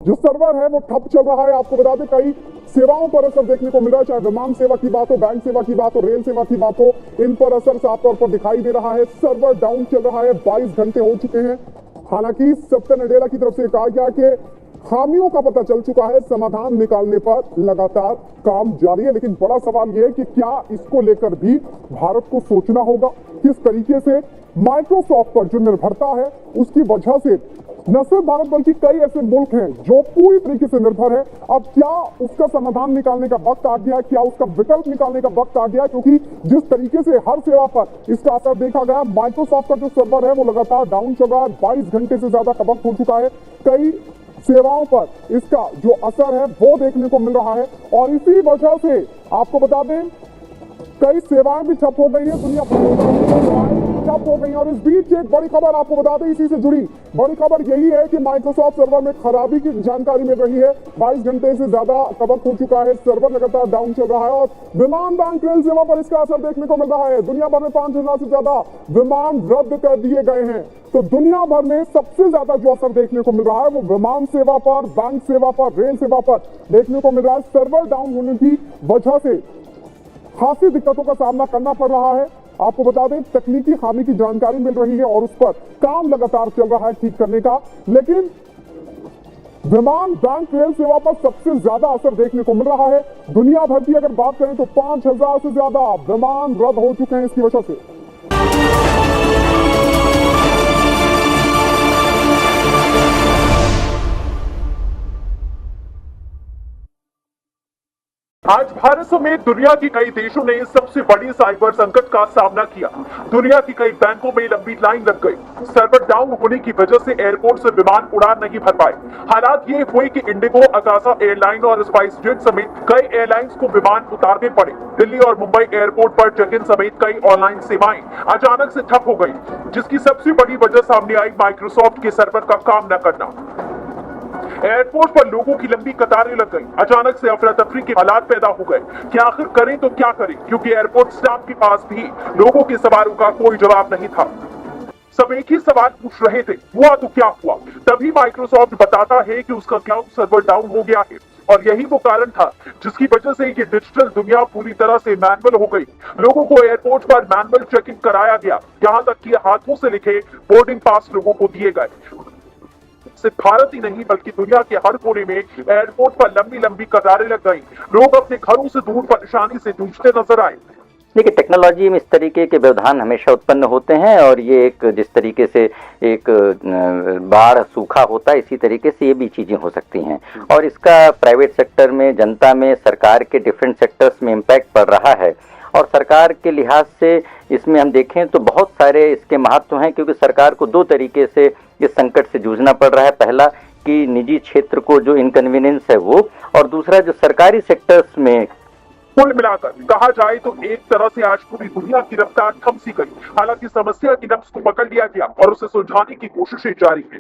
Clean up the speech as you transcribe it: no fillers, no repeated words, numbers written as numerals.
जो सर्वर है वो ठप चल रहा है। आपको बता दें कई सेवाओं पर असर देखने को मिल रहा है, चाहे विमान सेवा की बात हो, बैंक सेवा की बात हो, रेल सेवा की बात हो, इन पर असर साफ तौर पर दिखाई दे रहा है। सर्वर डाउन चल रहा है, 22 घंटे हो चुके हैं। हालांकि सत्य नडेला की तरफ से कहा गया कि खामियों का पता चल चुका है, समाधान निकालने पर लगातार काम जारी है। लेकिन बड़ा सवाल यह है कि क्या इसको लेकर भी भारत को सोचना होगा, किस तरीके से माइक्रोसॉफ्ट पर जो निर्भरता है उसकी वजह से न सिर्फ भारत बल्कि कई ऐसे मुल्क हैं जो पूरी तरीके से निर्भर है। अब क्या उसका समाधान निकालने का वक्त आ गया, क्या उसका विकल्प निकालने का वक्त आ गया, क्योंकि जिस तरीके से हर सेवा पर इसका असर देखा गया, माइक्रोसॉफ्ट का जो सर्वर है वो लगातार डाउन चल रहा है, 22 घंटे से ज्यादा का वक्त हो चुका है। कई सेवाओं पर इसका जो असर है वो देखने को मिल रहा है और इसी वजह से आपको बता दें कई सेवाएं भी ठप हो गई है, दुनिया भर ठप हो गई। और इस बीच एक बड़ी खबर आपको बता दें, इसी से जुड़ी बड़ी खबर यही है कि माइक्रोसॉफ्ट सर्वर में खराबी की जानकारी मिल रही है। 22 घंटे से ज्यादा का वक्त हो चुका है, सर्वर लगातार डाउन चल रहा है और विमान, बैंक, रेल सेवा पर इसका असर देखने को मिल रहा है। दुनिया भर में 5,000 से ज्यादा विमान रद्द कर दिए गए हैं। तो दुनिया भर में सबसे ज्यादा जो असर देखने को मिल रहा है वो विमान सेवा पर, बैंक सेवा पर, रेल सेवा पर देखने को मिल रहा है। सर्वर डाउन होने की वजह से खासी दिक्कतों का सामना करना पड़ रहा है। आपको बता दें तकनीकी खामी की जानकारी मिल रही है और उस पर काम लगातार चल रहा है ठीक करने का। लेकिन विमान, बैंक, रेल सेवा पर सबसे ज्यादा असर देखने को मिल रहा है। दुनिया भर की अगर बात करें तो 5,000 से ज्यादा विमान रद्द हो चुके हैं इसकी वजह से। आज भारत समेत दुनिया के कई देशों ने सबसे बड़ी साइबर संकट का सामना किया। दुनिया की कई बैंकों में लंबी लाइन लग गई। सर्वर डाउन होने की वजह से एयरपोर्ट से विमान उड़ान नहीं भर पाए। हालात ये हुए कि इंडिगो, अकाशा एयरलाइन और स्पाइस जेट समेत कई एयरलाइंस को विमान उतारने पड़े। दिल्ली और मुंबई एयरपोर्ट पर चेक इन समेत कई ऑनलाइन सेवाएं अचानक से ठप हो गई, जिसकी सबसे बड़ी वजह सामने आई माइक्रोसॉफ्ट के सर्वर का काम न करना। एयरपोर्ट पर लोगों की लंबी कतारें लग गई। अचानक से अफरा तफरी के हालात पैदा हो गए कि आखिर करें तो क्या करें, क्योंकि एयरपोर्ट स्टाफ के पास भी लोगों के सवालों का कोई जवाब नहीं था। सब एक ही सवाल पूछ रहे थे, हुआ तो क्या हुआ। तभी माइक्रोसॉफ्ट बताता है कि उसका क्लाउड सर्वर डाउन हो गया है और यही वो कारण था जिसकी वजह से ये डिजिटल दुनिया पूरी तरह से मैनुअल हो गई। लोगों को एयरपोर्ट पर मैनुअल चेक इन कराया गया, यहाँ तक कि हाथों से लिखे बोर्डिंग पास लोगों को दिए गए। सिर्फ भारत ही नहीं बल्कि दुनिया के हर कोने में एयरपोर्ट पर लंबी लंबी कतारें लग गई। लोग अपने घरों से दूर परेशानी से जूझते नजर आए। देखिए, टेक्नोलॉजी में इस तरीके के व्यवधान हमेशा उत्पन्न होते हैं और ये एक जिस तरीके से एक बाढ़, सूखा होता है, इसी तरीके से ये भी चीज़ें हो सकती हैं। और इसका प्राइवेट सेक्टर में, जनता में, सरकार के डिफरेंट सेक्टर्स में इम्पैक्ट पड़ रहा है। और सरकार के लिहाज से इसमें हम देखें तो बहुत सारे इसके महत्व हैं, क्योंकि सरकार को दो तरीके से इस संकट से जूझना पड़ रहा है। पहला कि निजी क्षेत्र को जो इनकन्वीनियंस है वो, और दूसरा जो सरकारी सेक्टर्स में। कुल मिलाकर कहा जाए तो एक तरह से आज पूरी दुनिया की रफ्तार थम सी गई। हालांकि समस्या की नब्ज को पकड़ लिया गया और उसे सुलझाने की कोशिशें जारी हैं।